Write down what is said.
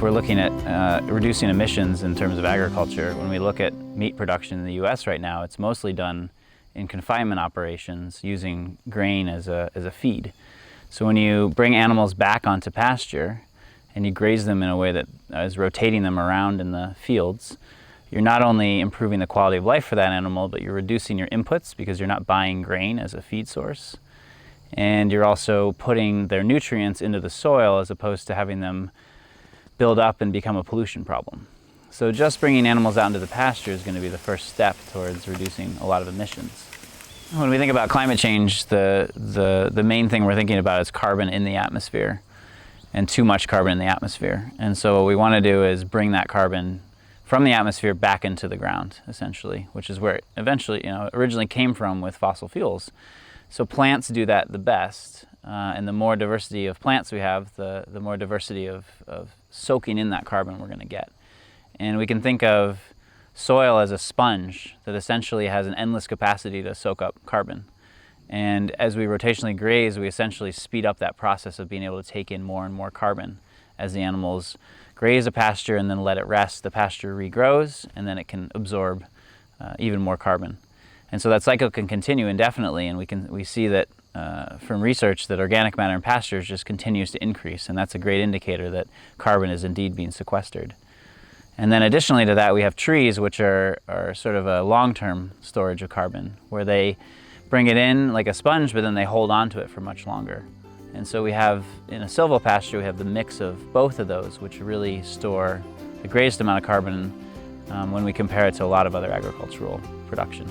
we're looking at reducing emissions in terms of agriculture, when we look at meat production in the US right now, it's mostly done in confinement operations using grain as a feed. So when you bring animals back onto pasture and you graze them in a way that is rotating them around in the fields, you're not only improving the quality of life for that animal, but you're reducing your inputs because you're not buying grain as a feed source. And you're also putting their nutrients into the soil as opposed to having them build up and become a pollution problem. So just bringing animals out into the pasture is going to be the first step towards reducing a lot of emissions. When we think about climate change, the main thing we're thinking about is carbon in the atmosphere and too much carbon in the atmosphere. And so what we want to do is bring that carbon from the atmosphere back into the ground, essentially, which is where it eventually, originally came from with fossil fuels. So plants do that the best, and the more diversity of plants we have, the more diversity of soaking in that carbon we're going to get. And we can think of soil as a sponge that essentially has an endless capacity to soak up carbon. And as we rotationally graze, we essentially speed up that process of being able to take in more and more carbon. As the animals graze a pasture and then let it rest, the pasture regrows, and then it can absorb even more carbon. And so that cycle can continue indefinitely, and we see that from research that organic matter in pastures just continues to increase, and that's a great indicator that carbon is indeed being sequestered. And then additionally to that, we have trees, which are sort of a long-term storage of carbon, where they bring it in like a sponge, but then they hold on to it for much longer. And so we have, in a silvopasture, we have the mix of both of those, which really store the greatest amount of carbon when we compare it to a lot of other agricultural production.